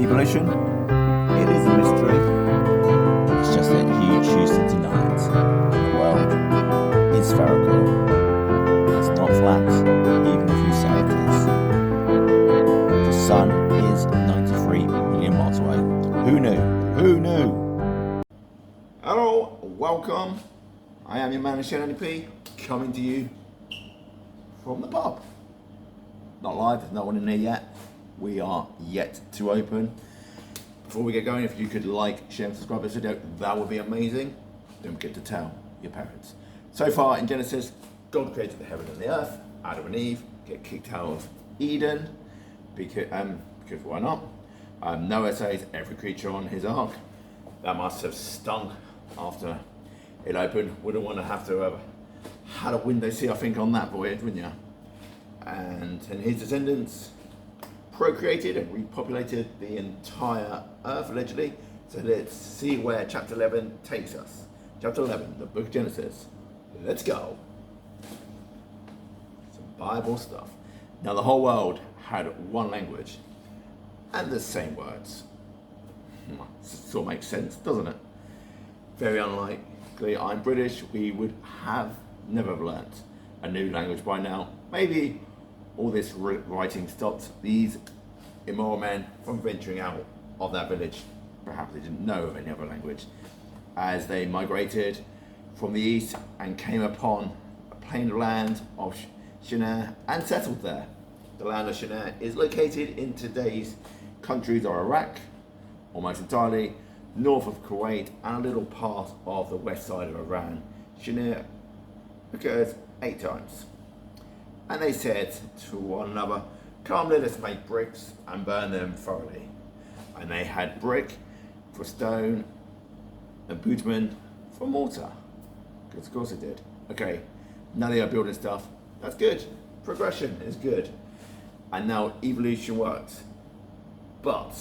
Evolution? It is a mystery. It's just that you choose to deny it. And the world is spherical. It's not flat, even if you say it is. The sun is 93 million miles away. Who knew? Who knew? Hello, welcome. I am your man, NP, coming to you from the pub. Not live, there's no one in here yet. We are yet to open. Before we get going, if you could like, share and subscribe to this video, that would be amazing. Don't forget to tell your parents. So far in Genesis, God created the heaven and the earth. Adam and Eve get kicked out of Eden because why not? Noah says every creature on his ark. That must have stunk after it opened. Wouldn't want to have to have had a window seat, I think, on that voyage, wouldn't you? And his descendants procreated and repopulated the entire earth, allegedly. So let's see where chapter 11 takes us. Chapter 11, the book of Genesis. Let's go. Some Bible stuff. Now the whole world had one language and the same words. Sort of makes sense, doesn't it? Very unlikely. I'm British. We would have never learnt a new language by now. Maybe all this writing stopped these immoral men from venturing out of that village. Perhaps they didn't know of any other language. As they migrated from the east and came upon a plain land of Shinar and settled there. The land of Shinar is located in today's countries of Iraq, almost entirely, north of Kuwait, and a little part of the west side of Iran. Shinar occurs 8 times. And they said to one another, come, let us make bricks and burn them thoroughly. And they had brick for stone and bitumen for mortar. Because of course they did. Okay, now they are building stuff. That's good. Progression is good. And now evolution works. But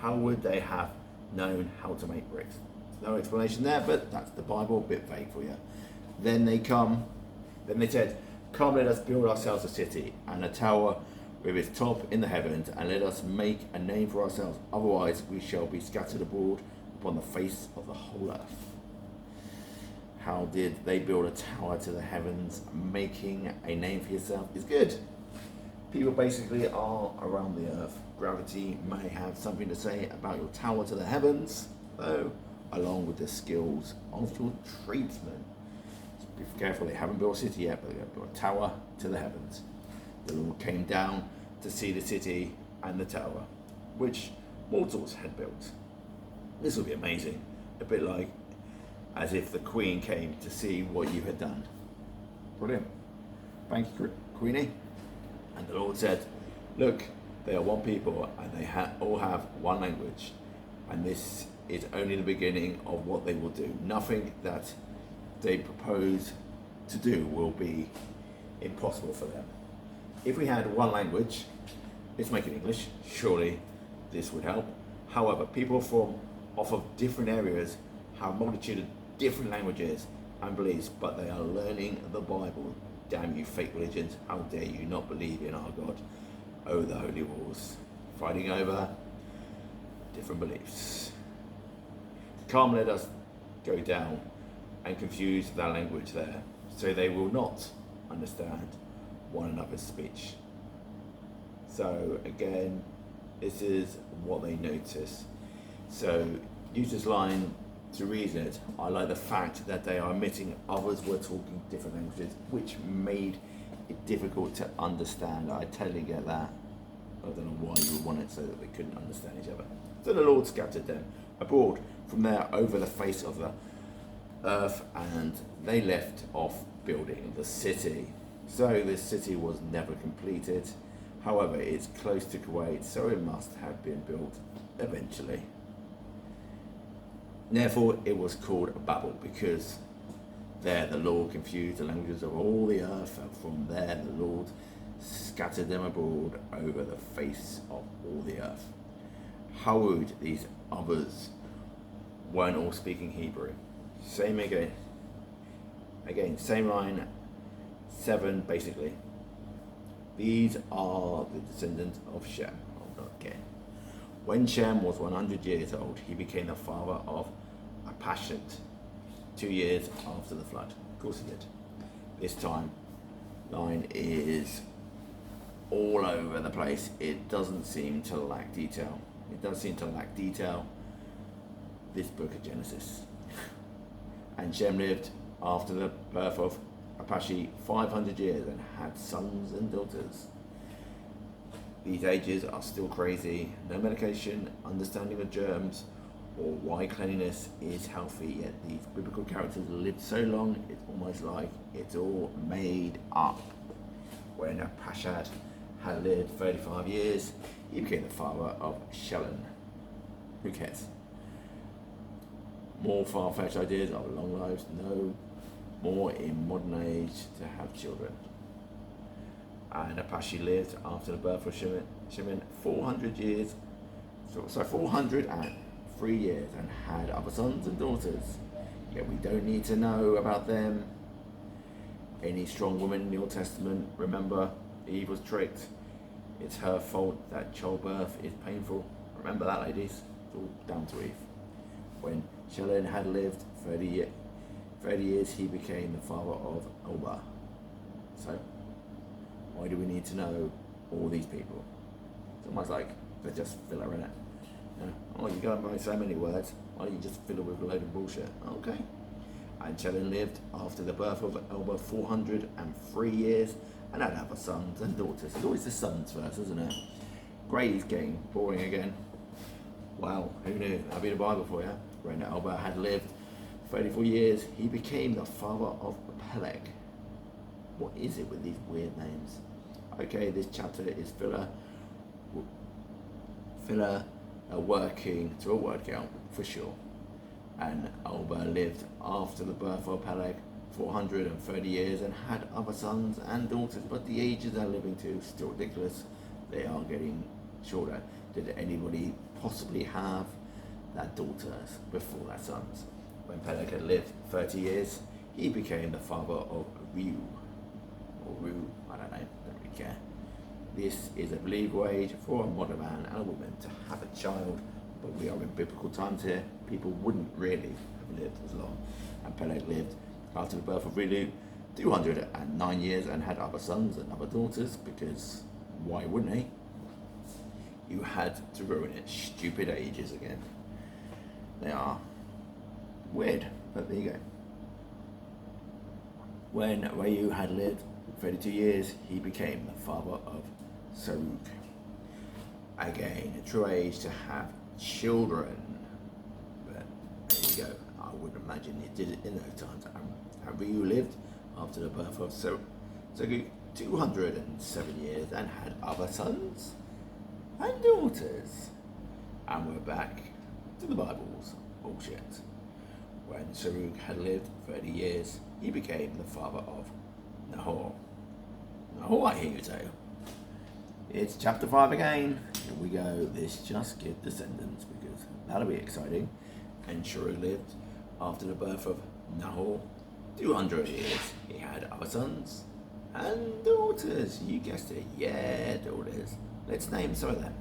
how would they have known how to make bricks? There's no explanation there, but that's the Bible, a bit vague for you. Then they said, come, let us build ourselves a city and a tower with its top in the heavens, and let us make a name for ourselves. Otherwise we shall be scattered abroad upon the face of the whole earth. How did they build a tower to the heavens? Making a name for yourself is good. People basically are around the earth. Gravity may have something to say about your tower to the heavens, though, along with the skills of your tradesmen. Be careful, they haven't built a city yet, but they're going to build a tower to the heavens. The Lord came down to see the city and the tower, which mortals had built. This will be amazing. A bit like as if the Queen came to see what you had done. Brilliant. Thank you, Queenie. And the Lord said, look, they are one people and they all have one language. And this is only the beginning of what they will do. Nothing that they propose to do will be impossible for them. If we had one language, let's make it English, surely this would help. However, people from off of different areas have a multitude of different languages and beliefs, but they are learning the Bible. Damn you fake religions, how dare you not believe in our God? Oh, the holy wars, fighting over different beliefs. Come, let us go down and confuse their language there, so they will not understand one another's speech. So again, this is what they notice. So use this line to reason it. I like the fact that they are admitting others were talking different languages, which made it difficult to understand. I totally get that. I don't know why you would want it so that they couldn't understand each other. So the Lord scattered them abroad from there over the face of the earth, and they left off building the city. So this city was never completed. However, it's close to Kuwait, so it must have been built eventually. Therefore, it was called Babel, because there the Lord confused the languages of all the earth, and from there the Lord scattered them abroad over the face of all the earth. How would these others weren't all speaking Hebrew? Same again, same line, 7 basically. These are the descendants of Shem. Hold on again. When Shem was 100 years old, he became the father of Arpachshad, 2 years after the flood. Of course he did. This timeline is all over the place. It doesn't seem to lack detail. It does seem to lack detail, this book of Genesis. And Shem lived after the birth of Arpachshad 500 years and had sons and daughters. These ages are still crazy. No medication, understanding of germs, or why cleanliness is healthy, yet these biblical characters lived so long, it's almost like it's all made up. When Arpachshad had lived 35 years, he became the father of Shelah. Who cares? More far-fetched ideas of long lives, no more in modern age to have children. And Arpachshad lived after the birth of Shimon 403 years and had other sons and daughters. Yet we don't need to know about them. Any strong woman in the Old Testament, remember, Eve was tricked. It's her fault that childbirth is painful. Remember that, ladies. It's all down to Eve. When Shelah had lived 30 years, he became the father of Oba. So, why do we need to know all these people? It's almost like they're just filler, innit? You know, oh, you go by so many words, why don't you just fill it with a load of bullshit? Okay. And Shelah lived after the birth of Oba 403 years and had other sons and daughters. It's always the sons first, isn't it? Grady's getting boring again. Wow, who knew? That'd be the Bible for you. When Oba had lived 34 years, he became the father of Peleg. What is it with these weird names? Okay, this chapter is filler working to a word count for sure. And Oba lived after the birth of Peleg 430 years and had other sons and daughters, but the ages they're living to is still ridiculous. They are getting shorter. Did anybody possibly have their daughters before their sons? When Peleg had lived 30 years, he became the father of Reu. Or Ru, I don't know, don't really care. This is a believable age for a modern man and a woman to have a child, but we are in biblical times here. People wouldn't really have lived as long. And Peleg lived after the birth of Reu 209 years and had other sons and other daughters, because why wouldn't he? You had to ruin it. Stupid ages again. They are weird, but there you go. When Reu had lived 32 years, he became the father of Sarug. Again, a true age to have children. But there you go. I wouldn't imagine he did it in those times. And Reu lived after the birth of Sarug 207 years and had other sons and daughters. And we're back to the Bible's bullshit. When Sarug had lived 30 years, he became the father of Nahor. Nahor, I hear you say. It's chapter 5 again. Here we go. This just give descendants, because that'll be exciting. And Sarug lived after the birth of Nahor 200 years. He had other sons and daughters. You guessed it. Yeah, daughters. Let's name some of them.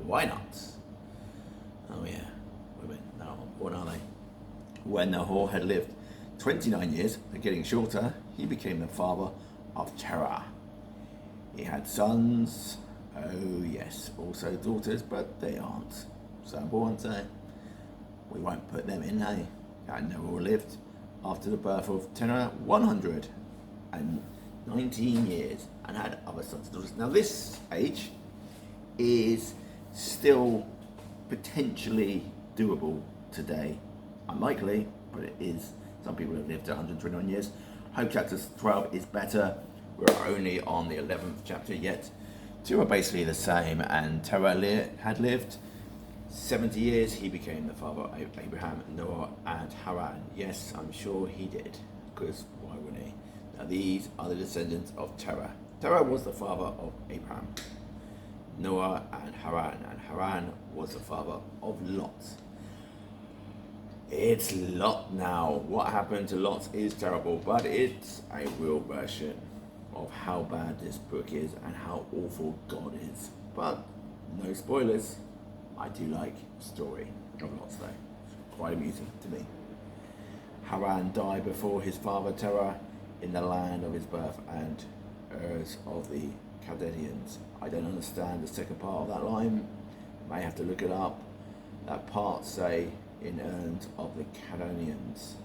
Why not? Oh yeah, women. No, what are they? When Nahor had lived 29 years, they're getting shorter, he became the father of Terah. He had sons, oh yes, also daughters, but they aren't so important, so we won't put them in, eh? And Nahor lived after the birth of Terah 119 years and had other sons and daughters. Now this age is still potentially doable today. Unlikely, but it is. Some people have lived 129 years. Hope chapter 12 is better. We're only on the 11th chapter yet. Two are basically the same, and Terah had lived 70 years. He became the father of Abraham, Noah, and Haran. Yes, I'm sure he did, because why wouldn't he? Now these are the descendants of Terah. Terah was the father of Abraham, Noah, and Haran was the father of Lot. It's Lot now. What happened to Lot is terrible, but it's a real version of how bad this book is and how awful God is. But no spoilers. I do like the story of lots though. It's quite amusing to me. Haran died before his father Terah in the land of his birth and heirs of the Chaldeans. I don't understand the second part of that line. May have to look it up. That part say in urns of the Chaldeans.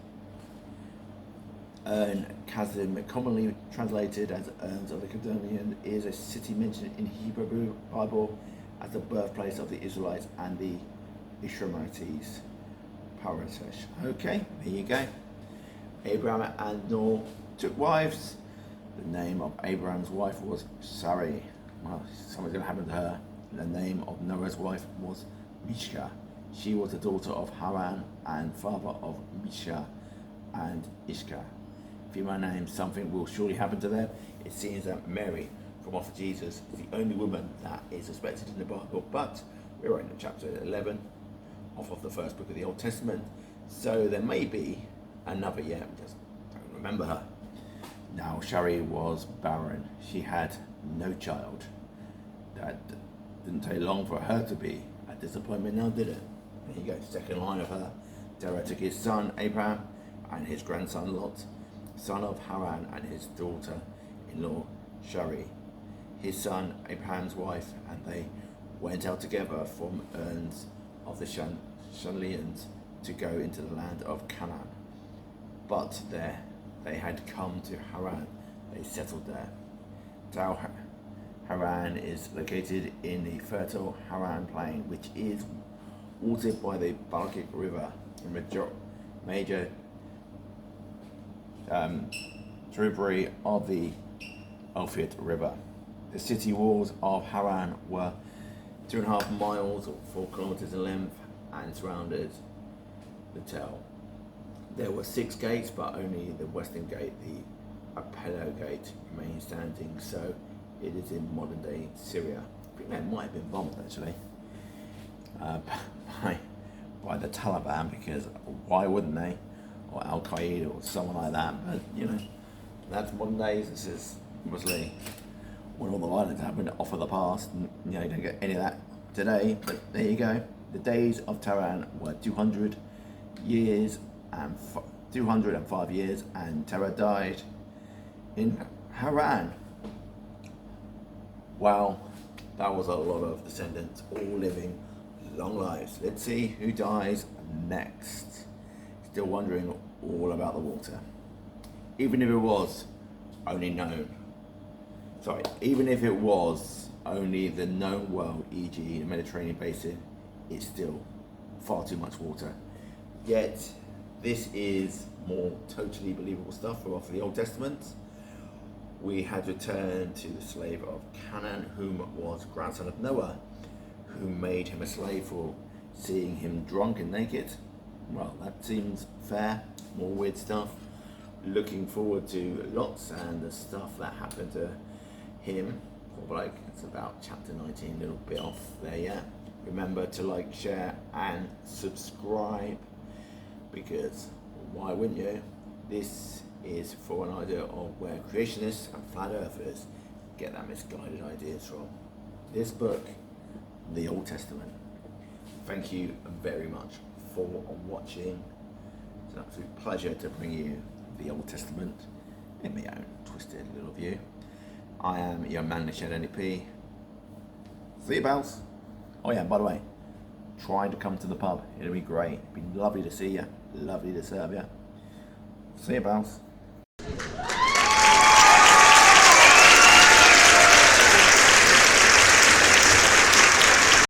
Kazim, commonly translated as urns of the Chaldeans, is a city mentioned in Hebrew Bible as the birthplace of the Israelites and the Ishmaelites. Parasesh. Okay, there you go. Abraham and Noah took wives. The name of Abraham's wife was Sarai. Well, something's going to happen to her. The name of Noah's wife was Mishka. She was the daughter of Haran and father of Mishka and Ishka. Female names, something will surely happen to them. It seems that Mary, from off Jesus, is the only woman that is suspected in the Bible, but we're in chapter 11, off of the first book of the Old Testament, so there may be another yet, we just don't remember her. Now Sarai was barren. She had no child. That didn't take long for her to be a disappointment now, did it? There you go, second line of her. Terah took his son Abraham and his grandson Lot, son of Haran, and his daughter-in-law Sarai, his son Abraham's wife, and they went out together from urns of the Chaldeans to go into the land of Canaan. But there they had come to Haran. They settled there. Haran is located in the fertile Haran plain, which is watered by the Baltic River, a major tributary of the Euphrates River. The city walls of Haran were 2.5 miles or 4 kilometers in length and surrounded the town. There were 6 gates, but only the western gate, the Apollo gate, remained standing, so it is in modern day Syria. I think that might have been bombed actually by the Taliban, because why wouldn't they? Or Al Qaeda or someone like that, but you know, that's modern days. This is obviously when all the violence happened off of the past, and you know, you don't get any of that today, but there you go. The days of Terah were 200 years and 205 years, and Terah died in Haran. Wow, that was a lot of descendants all living long lives. Let's see who dies next. Still wondering all about the water. Even if it was only the known world, e.g. the Mediterranean basin, it's still far too much water. Yet, this is more totally believable stuff from off the Old Testament. We had returned to the slave of Canaan, whom was grandson of Noah, who made him a slave for seeing him drunk and naked. Well, that seems fair. More weird stuff. Looking forward to lots and the stuff that happened to him. Poor bloke. It's about chapter 19, a little bit off there, yeah. Remember to like, share and subscribe, because why wouldn't you? This is for an idea of where creationists and flat earthers get their misguided ideas from. This book, the Old Testament. Thank you very much for watching. It's an absolute pleasure to bring you the Old Testament in my own twisted little view. I am your man, the Shed NDP. See you, pals. Oh yeah, by the way, try to come to the pub. It'll be great. It'd be lovely to see you. Lovely to serve you. See you, pals.